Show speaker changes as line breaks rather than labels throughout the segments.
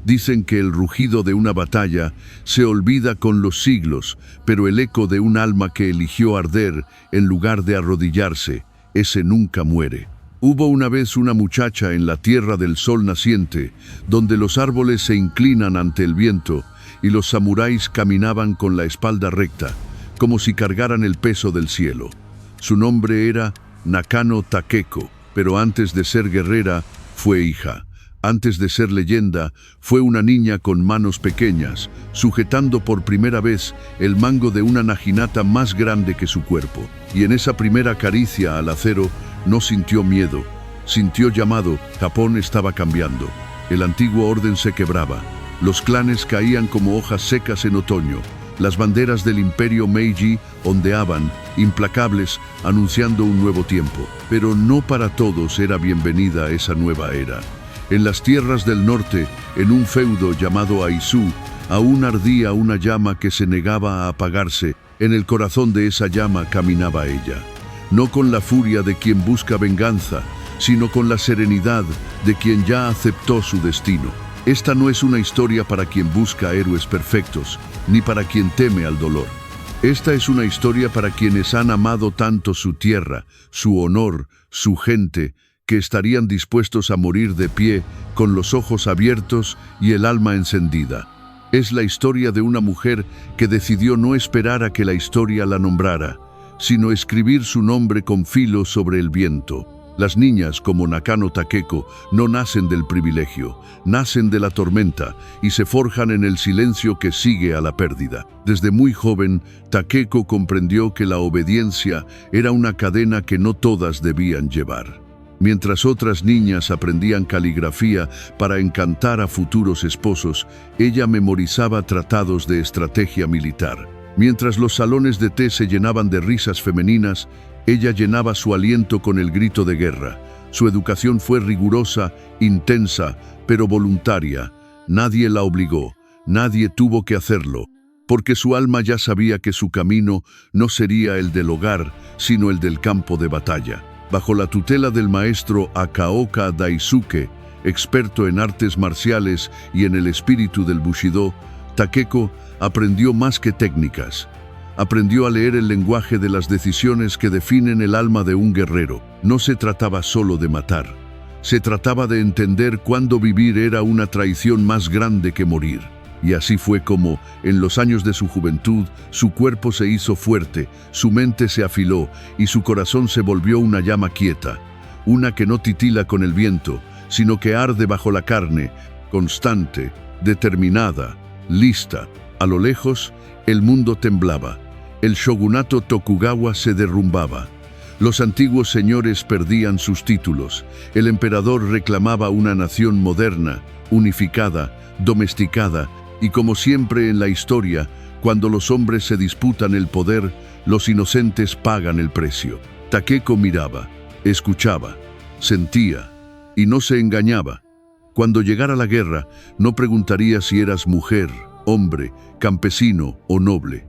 Dicen que el rugido de una batalla se olvida con los siglos, pero el eco de un alma que eligió arder en lugar de arrodillarse, ese nunca muere. Hubo una vez una muchacha en la tierra del sol naciente, donde los árboles se inclinan ante el viento y los samuráis caminaban con la espalda recta, como si cargaran el peso del cielo. Su nombre era Nakano Takeko, pero antes de ser guerrera, fue hija. Antes de ser leyenda, fue una niña con manos pequeñas, sujetando por primera vez el mango de una naginata más grande que su cuerpo. Y en esa primera caricia al acero, no sintió miedo, sintió llamado. Japón estaba cambiando. El antiguo orden se quebraba. Los clanes caían como hojas secas en otoño. Las banderas del imperio Meiji ondeaban, implacables, anunciando un nuevo tiempo. Pero no para todos era bienvenida esa nueva era. En las tierras del norte, en un feudo llamado Aizu, aún ardía una llama que se negaba a apagarse. En el corazón de esa llama caminaba ella. No con la furia de quien busca venganza, sino con la serenidad de quien ya aceptó su destino. Esta no es una historia para quien busca héroes perfectos, ni para quien teme al dolor. Esta es una historia para quienes han amado tanto su tierra, su honor, su gente, que estarían dispuestos a morir de pie, con los ojos abiertos y el alma encendida. Es la historia de una mujer que decidió no esperar a que la historia la nombrara, sino escribir su nombre con filo sobre el viento. Las niñas, como Nakano Takeko, no nacen del privilegio, nacen de la tormenta y se forjan en el silencio que sigue a la pérdida. Desde muy joven, Takeko comprendió que la obediencia era una cadena que no todas debían llevar. Mientras otras niñas aprendían caligrafía para encantar a futuros esposos, ella memorizaba tratados de estrategia militar. Mientras los salones de té se llenaban de risas femeninas, ella llenaba su aliento con el grito de guerra. Su educación fue rigurosa, intensa, pero voluntaria. Nadie la obligó, nadie tuvo que hacerlo, porque su alma ya sabía que su camino no sería el del hogar, sino el del campo de batalla. Bajo la tutela del maestro Akaoka Daisuke, experto en artes marciales y en el espíritu del Bushido, Takeko aprendió más que técnicas. Aprendió a leer el lenguaje de las decisiones que definen el alma de un guerrero. No se trataba solo de matar. Se trataba de entender cuándo vivir era una traición más grande que morir. Y así fue como, en los años de su juventud, su cuerpo se hizo fuerte, su mente se afiló y su corazón se volvió una llama quieta, una que no titila con el viento, sino que arde bajo la carne, constante, determinada, lista. A lo lejos, el mundo temblaba. El shogunato Tokugawa se derrumbaba. Los antiguos señores perdían sus títulos. El emperador reclamaba una nación moderna, unificada, domesticada, y como siempre en la historia, cuando los hombres se disputan el poder, los inocentes pagan el precio. Takeko miraba, escuchaba, sentía, y no se engañaba. Cuando llegara la guerra, no preguntaría si eras mujer, hombre, campesino o noble.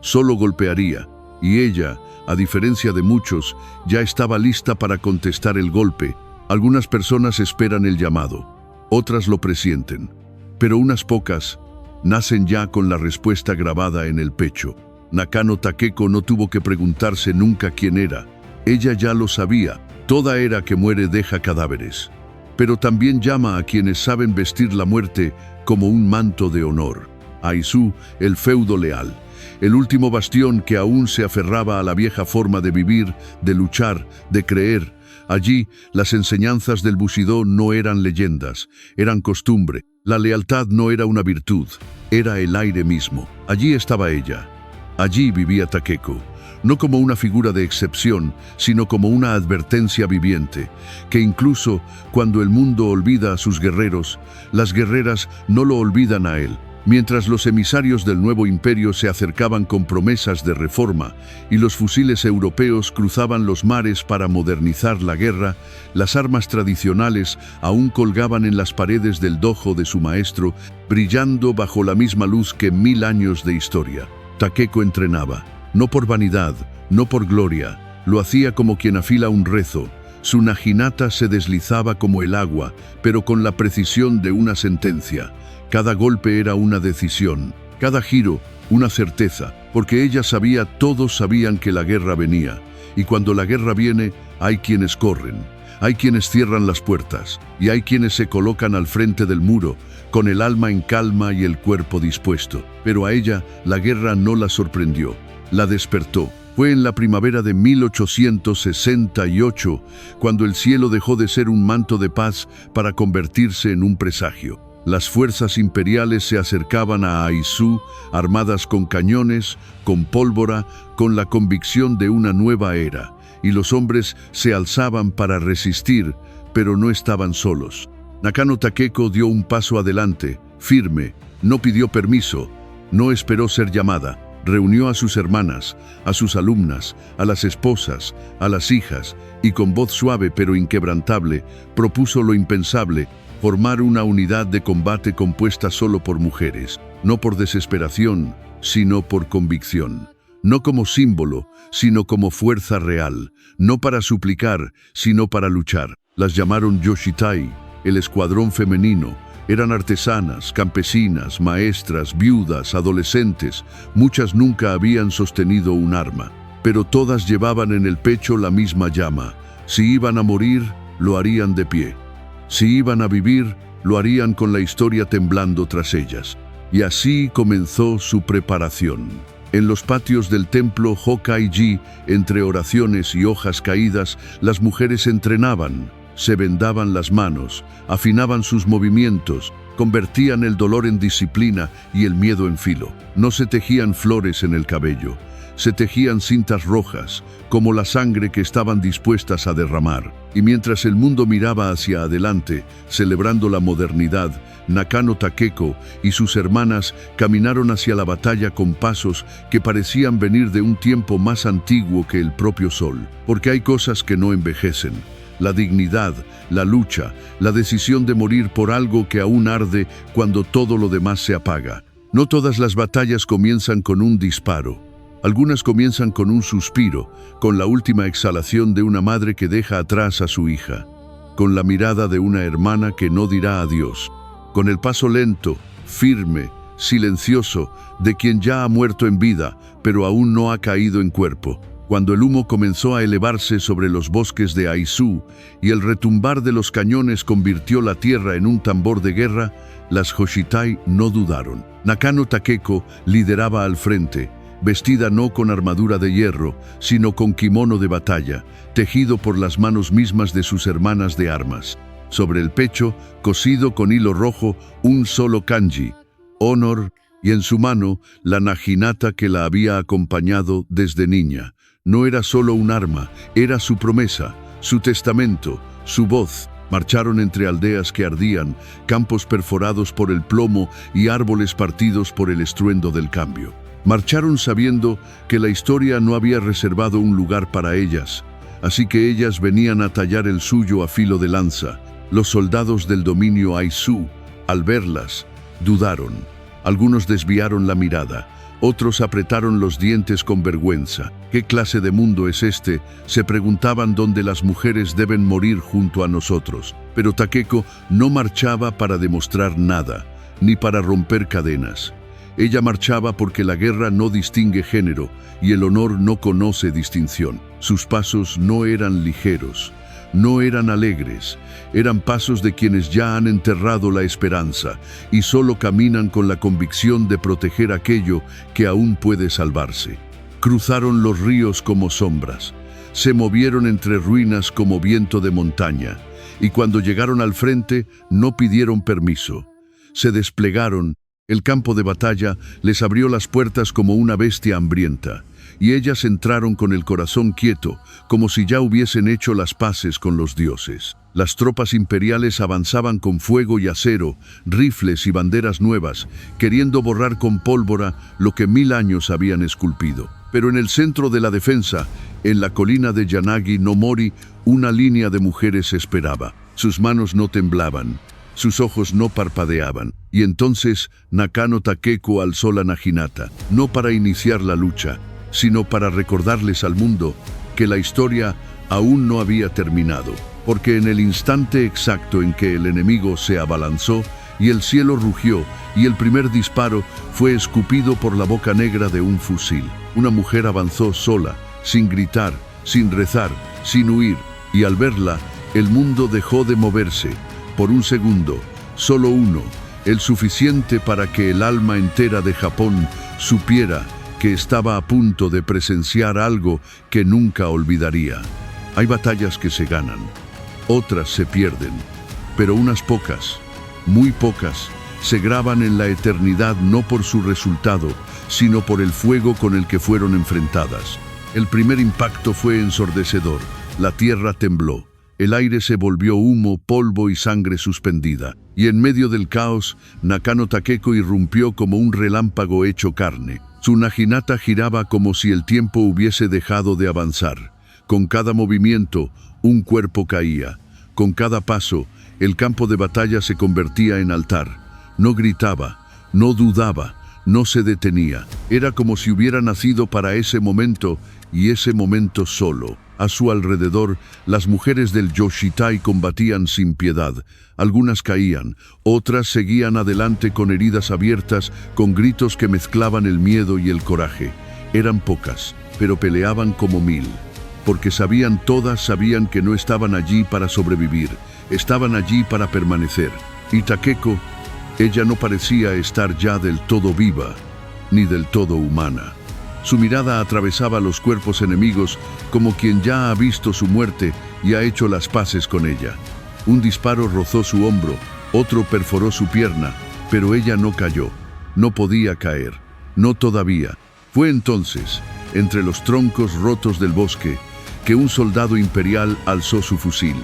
Solo golpearía, y ella, a diferencia de muchos, ya estaba lista para contestar el golpe. Algunas personas esperan el llamado, otras lo presienten, pero unas pocas nacen ya con la respuesta grabada en el pecho. Nakano Takeko no tuvo que preguntarse nunca quién era. Ella ya lo sabía. Toda era que muere deja cadáveres. Pero también llama a quienes saben vestir la muerte como un manto de honor. Aizu, el feudo leal. El último bastión que aún se aferraba a la vieja forma de vivir, de luchar, de creer. Allí, las enseñanzas del Bushido no eran leyendas, eran costumbre. La lealtad no era una virtud, era el aire mismo. Allí estaba ella. Allí vivía Takeko. No como una figura de excepción, sino como una advertencia viviente, que incluso cuando el mundo olvida a sus guerreros, las guerreras no lo olvidan a él. Mientras los emisarios del nuevo imperio se acercaban con promesas de reforma y los fusiles europeos cruzaban los mares para modernizar la guerra, las armas tradicionales aún colgaban en las paredes del dojo de su maestro, brillando bajo la misma luz que 1000 años de historia. Takeko entrenaba, no por vanidad, no por gloria, lo hacía como quien afila un rezo, Su naginata se deslizaba como el agua, pero con la precisión de una sentencia. Cada golpe era una decisión, cada giro una certeza, porque ella sabía, todos sabían que la guerra venía. Y cuando la guerra viene, hay quienes corren, hay quienes cierran las puertas, y hay quienes se colocan al frente del muro, con el alma en calma y el cuerpo dispuesto. Pero a ella, la guerra no la sorprendió, la despertó. Fue en la primavera de 1868, cuando el cielo dejó de ser un manto de paz para convertirse en un presagio. Las fuerzas imperiales se acercaban a Aizhou, armadas con cañones, con pólvora, con la convicción de una nueva era, y los hombres se alzaban para resistir, pero no estaban solos. Nakano Takeko dio un paso adelante, firme, no pidió permiso, no esperó ser llamada. Reunió a sus hermanas, a sus alumnas, a las esposas, a las hijas, y con voz suave pero inquebrantable, propuso lo impensable: formar una unidad de combate compuesta solo por mujeres, no por desesperación, sino por convicción. No como símbolo, sino como fuerza real, no para suplicar, sino para luchar. Las llamaron Yoshitai, el escuadrón femenino. Eran artesanas, campesinas, maestras, viudas, adolescentes. Muchas nunca habían sostenido un arma, pero todas llevaban en el pecho la misma llama. Si iban a morir, lo harían de pie. Si iban a vivir, lo harían con la historia temblando tras ellas. Y así comenzó su preparación. En los patios del templo Hokkai-ji, entre oraciones y hojas caídas, las mujeres entrenaban. Se vendaban las manos, afinaban sus movimientos, convertían el dolor en disciplina y el miedo en filo. No se tejían flores en el cabello, se tejían cintas rojas, como la sangre que estaban dispuestas a derramar. Y mientras el mundo miraba hacia adelante, celebrando la modernidad, Nakano Takeko y sus hermanas caminaron hacia la batalla con pasos que parecían venir de un tiempo más antiguo que el propio sol. Porque hay cosas que no envejecen. La dignidad, la lucha, la decisión de morir por algo que aún arde cuando todo lo demás se apaga. No todas las batallas comienzan con un disparo. Algunas comienzan con un suspiro, con la última exhalación de una madre que deja atrás a su hija, con la mirada de una hermana que no dirá adiós, con el paso lento, firme, silencioso, de quien ya ha muerto en vida, pero aún no ha caído en cuerpo. Cuando el humo comenzó a elevarse sobre los bosques de Aizhou y el retumbar de los cañones convirtió la tierra en un tambor de guerra, las Yoshitai no dudaron. Nakano Takeko lideraba al frente, vestida no con armadura de hierro, sino con kimono de batalla, tejido por las manos mismas de sus hermanas de armas. Sobre el pecho, cosido con hilo rojo, un solo kanji, honor, y en su mano, la naginata que la había acompañado desde niña. No era solo un arma, era su promesa, su testamento, su voz. Marcharon entre aldeas que ardían, campos perforados por el plomo y árboles partidos por el estruendo del cambio. Marcharon sabiendo que la historia no había reservado un lugar para ellas, así que ellas venían a tallar el suyo a filo de lanza. Los soldados del dominio Aizhou, al verlas, dudaron. Algunos desviaron la mirada. Otros apretaron los dientes con vergüenza. ¿Qué clase de mundo es este?, se preguntaban, donde las mujeres deben morir junto a nosotros. Pero Takeko no marchaba para demostrar nada, ni para romper cadenas. Ella marchaba porque la guerra no distingue género y el honor no conoce distinción. Sus pasos no eran ligeros, no eran alegres, eran pasos de quienes ya han enterrado la esperanza y solo caminan con la convicción de proteger aquello que aún puede salvarse. Cruzaron los ríos como sombras, se movieron entre ruinas como viento de montaña, y cuando llegaron al frente no pidieron permiso. Se desplegaron, el campo de batalla les abrió las puertas como una bestia hambrienta, y ellas entraron con el corazón quieto, como si ya hubiesen hecho las paces con los dioses. Las tropas imperiales avanzaban con fuego y acero, rifles y banderas nuevas, queriendo borrar con pólvora lo que 1000 años habían esculpido. Pero en el centro de la defensa, en la colina de Yanagi no Mori, una línea de mujeres esperaba. Sus manos no temblaban, sus ojos no parpadeaban. Y entonces Nakano Takeko alzó la naginata, no para iniciar la lucha, sino para recordarles al mundo que la historia aún no había terminado, porque en el instante exacto en que el enemigo se abalanzó y el cielo rugió y el primer disparo fue escupido por la boca negra de un fusil, una mujer avanzó sola, sin gritar, sin rezar, sin huir, y al verla, el mundo dejó de moverse, por un segundo, solo uno, el suficiente para que el alma entera de Japón supiera que estaba a punto de presenciar algo que nunca olvidaría. Hay batallas que se ganan, otras se pierden, pero unas pocas, muy pocas, se graban en la eternidad no por su resultado, sino por el fuego con el que fueron enfrentadas. El primer impacto fue ensordecedor, la tierra tembló, el aire se volvió humo, polvo y sangre suspendida, y en medio del caos, Nakano Takeko irrumpió como un relámpago hecho carne. Su naginata giraba como si el tiempo hubiese dejado de avanzar. Con cada movimiento, un cuerpo caía. Con cada paso, el campo de batalla se convertía en altar. No gritaba, no dudaba, no se detenía. Era como si hubiera nacido para ese momento y ese momento solo. A su alrededor, las mujeres del Yoshitai combatían sin piedad. Algunas caían, otras seguían adelante con heridas abiertas, con gritos que mezclaban el miedo y el coraje. Eran pocas, pero peleaban como 1000. Porque todas sabían que no estaban allí para sobrevivir, estaban allí para permanecer. Y Takeko, ella no parecía estar ya del todo viva, ni del todo humana. Su mirada atravesaba los cuerpos enemigos como quien ya ha visto su muerte y ha hecho las paces con ella. Un disparo rozó su hombro, otro perforó su pierna, pero ella no cayó, no podía caer, no todavía. Fue entonces, entre los troncos rotos del bosque, que un soldado imperial alzó su fusil.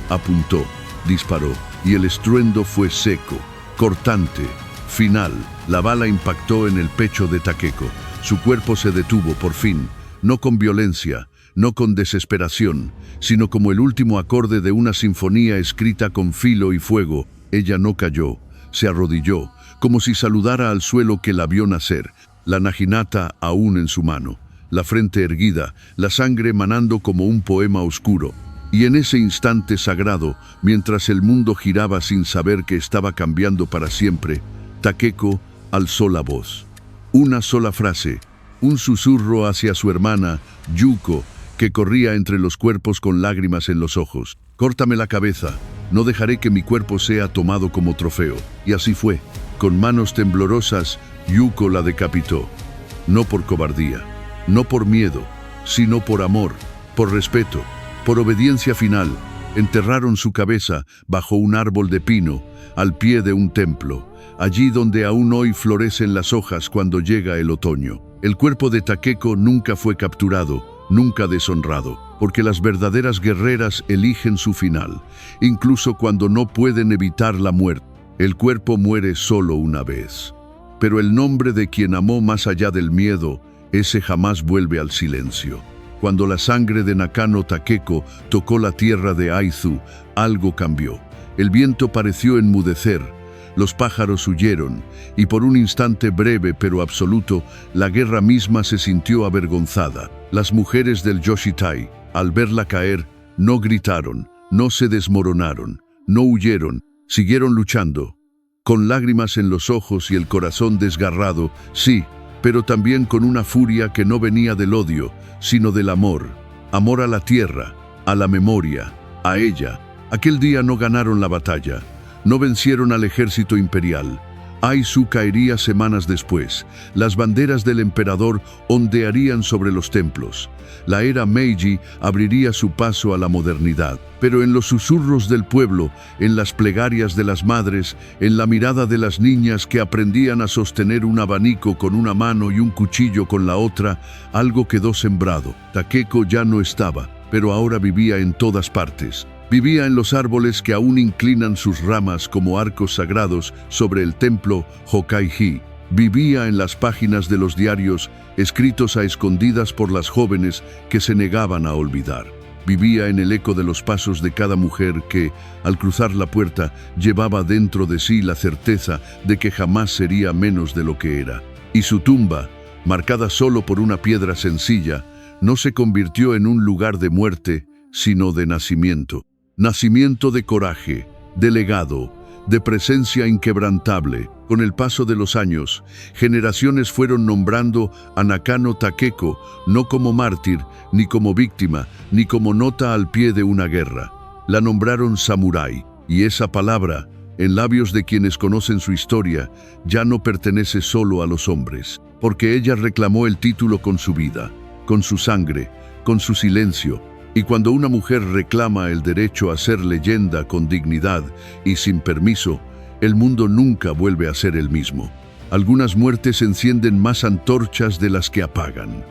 Apuntó, disparó, y el estruendo fue seco, cortante, final. La bala impactó en el pecho de Takeko. Su cuerpo se detuvo por fin, no con violencia, no con desesperación, sino como el último acorde de una sinfonía escrita con filo y fuego. Ella no cayó, se arrodilló, como si saludara al suelo que la vio nacer, la naginata aún en su mano, la frente erguida, la sangre manando como un poema oscuro. Y en ese instante sagrado, mientras el mundo giraba sin saber que estaba cambiando para siempre, Takeko alzó la voz. Una sola frase, un susurro hacia su hermana, Yuko, que corría entre los cuerpos con lágrimas en los ojos. «Córtame la cabeza, no dejaré que mi cuerpo sea tomado como trofeo». Y así fue. Con manos temblorosas, Yuko la decapitó. No por cobardía, no por miedo, sino por amor, por respeto, por obediencia final. Enterraron su cabeza bajo un árbol de pino, al pie de un templo, allí donde aún hoy florecen las hojas cuando llega el otoño. El cuerpo de Takeko nunca fue capturado, nunca deshonrado, porque las verdaderas guerreras eligen su final, incluso cuando no pueden evitar la muerte. El cuerpo muere solo una vez, pero el nombre de quien amó más allá del miedo, ese jamás vuelve al silencio. Cuando la sangre de Nakano Takeko tocó la tierra de Aizu, algo cambió. El viento pareció enmudecer, los pájaros huyeron, y por un instante breve pero absoluto, la guerra misma se sintió avergonzada. Las mujeres del Yoshitai, al verla caer, no gritaron, no se desmoronaron, no huyeron, siguieron luchando. Con lágrimas en los ojos y el corazón desgarrado, sí, pero también con una furia que no venía del odio, sino del amor. Amor a la tierra, a la memoria, a ella. Aquel día no ganaron la batalla, no vencieron al ejército imperial. Aizu caería semanas después. Las banderas del emperador ondearían sobre los templos. La era Meiji abriría su paso a la modernidad. Pero en los susurros del pueblo, en las plegarias de las madres, en la mirada de las niñas que aprendían a sostener un abanico con una mano y un cuchillo con la otra, algo quedó sembrado. Takeko ya no estaba, pero ahora vivía en todas partes. Vivía en los árboles que aún inclinan sus ramas como arcos sagrados sobre el templo Hokkai-ji. Vivía en las páginas de los diarios, escritos a escondidas por las jóvenes que se negaban a olvidar. Vivía en el eco de los pasos de cada mujer que, al cruzar la puerta, llevaba dentro de sí la certeza de que jamás sería menos de lo que era. Y su tumba, marcada solo por una piedra sencilla, no se convirtió en un lugar de muerte, sino de nacimiento. Nacimiento de coraje, de legado, de presencia inquebrantable. Con el paso de los años, generaciones fueron nombrando a Nakano Takeko no como mártir, ni como víctima, ni como nota al pie de una guerra. La nombraron samurái, y esa palabra, en labios de quienes conocen su historia, ya no pertenece solo a los hombres, porque ella reclamó el título con su vida, con su sangre, con su silencio. Y cuando una mujer reclama el derecho a ser leyenda con dignidad y sin permiso, el mundo nunca vuelve a ser el mismo. Algunas muertes encienden más antorchas de las que apagan.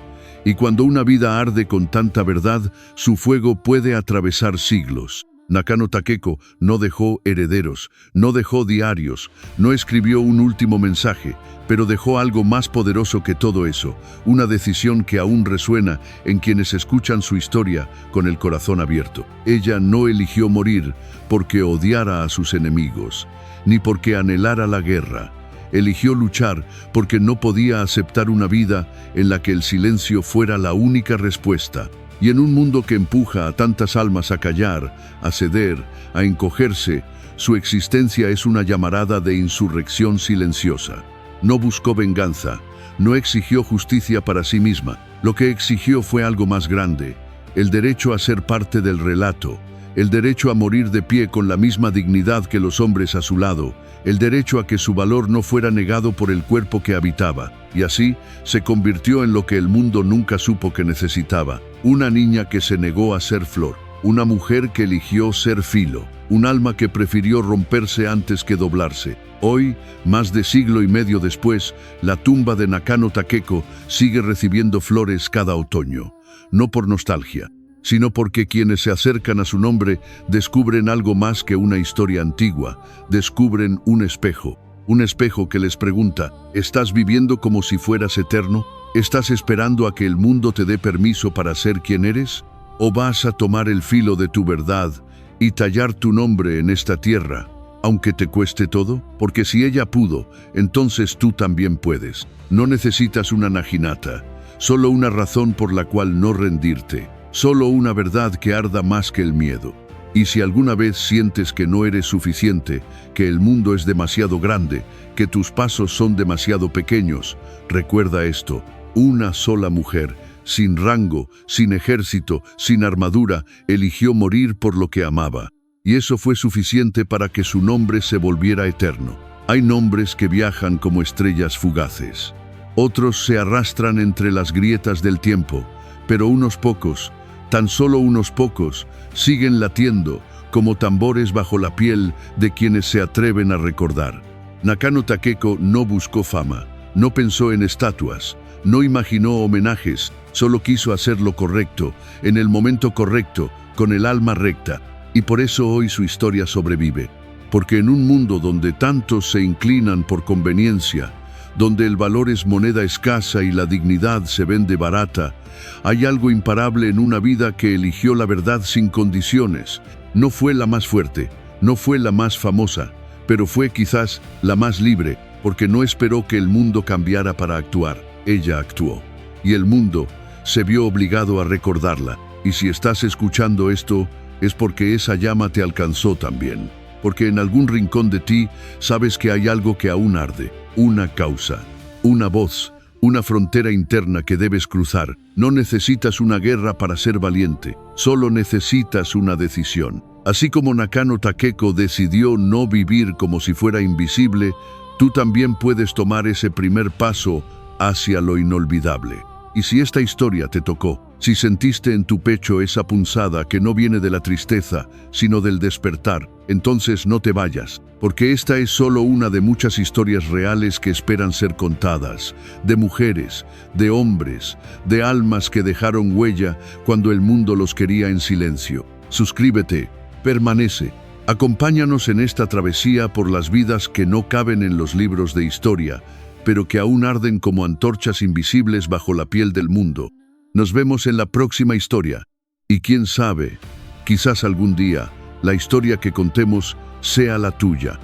Y cuando una vida arde con tanta verdad, su fuego puede atravesar siglos. Nakano Takeko no dejó herederos, no dejó diarios, no escribió un último mensaje, pero dejó algo más poderoso que todo eso, una decisión que aún resuena en quienes escuchan su historia con el corazón abierto. Ella no eligió morir porque odiara a sus enemigos, ni porque anhelara la guerra. Eligió luchar porque no podía aceptar una vida en la que el silencio fuera la única respuesta. Y en un mundo que empuja a tantas almas a callar, a ceder, a encogerse, su existencia es una llamarada de insurrección silenciosa. No buscó venganza, no exigió justicia para sí misma. Lo que exigió fue algo más grande, el derecho a ser parte del relato, el derecho a morir de pie con la misma dignidad que los hombres a su lado, el derecho a que su valor no fuera negado por el cuerpo que habitaba. Y así se convirtió en lo que el mundo nunca supo que necesitaba. Una niña que se negó a ser flor, una mujer que eligió ser filo, un alma que prefirió romperse antes que doblarse. Hoy, más de siglo y medio después, la tumba de Nakano Takeko sigue recibiendo flores cada otoño. No por nostalgia, sino porque quienes se acercan a su nombre descubren algo más que una historia antigua, descubren un espejo que les pregunta, ¿estás viviendo como si fueras eterno? ¿Estás esperando a que el mundo te dé permiso para ser quien eres? ¿O vas a tomar el filo de tu verdad y tallar tu nombre en esta tierra, aunque te cueste todo? Porque si ella pudo, entonces tú también puedes. No necesitas una naginata, solo una razón por la cual no rendirte, solo una verdad que arda más que el miedo. Y si alguna vez sientes que no eres suficiente, que el mundo es demasiado grande, que tus pasos son demasiado pequeños, recuerda esto: una sola mujer, sin rango, sin ejército, sin armadura, eligió morir por lo que amaba. Y eso fue suficiente para que su nombre se volviera eterno. Hay nombres que viajan como estrellas fugaces. Otros se arrastran entre las grietas del tiempo, pero unos pocos, tan solo unos pocos, siguen latiendo como tambores bajo la piel de quienes se atreven a recordar. Nakano Takeko no buscó fama, no pensó en estatuas, no imaginó homenajes, solo quiso hacer lo correcto, en el momento correcto, con el alma recta. Y por eso hoy su historia sobrevive. Porque en un mundo donde tantos se inclinan por conveniencia, donde el valor es moneda escasa y la dignidad se vende barata, hay algo imparable en una vida que eligió la verdad sin condiciones. No fue la más fuerte, no fue la más famosa, pero fue quizás la más libre, porque no esperó que el mundo cambiara para actuar. Ella actuó, y el mundo se vio obligado a recordarla. Y si estás escuchando esto, es porque esa llama te alcanzó también. Porque en algún rincón de ti sabes que hay algo que aún arde, una causa, una voz, una frontera interna que debes cruzar. No necesitas una guerra para ser valiente, solo necesitas una decisión. Así como Nakano Takeko decidió no vivir como si fuera invisible, tú también puedes tomar ese primer paso hacia lo inolvidable. Y si esta historia te tocó, si sentiste en tu pecho esa punzada que no viene de la tristeza, sino del despertar, entonces no te vayas, porque esta es solo una de muchas historias reales que esperan ser contadas, de mujeres, de hombres, de almas que dejaron huella cuando el mundo los quería en silencio. Suscríbete, permanece, acompáñanos en esta travesía por las vidas que no caben en los libros de historia, pero que aún arden como antorchas invisibles bajo la piel del mundo. Nos vemos en la próxima historia. Y quién sabe, quizás algún día, la historia que contemos sea la tuya.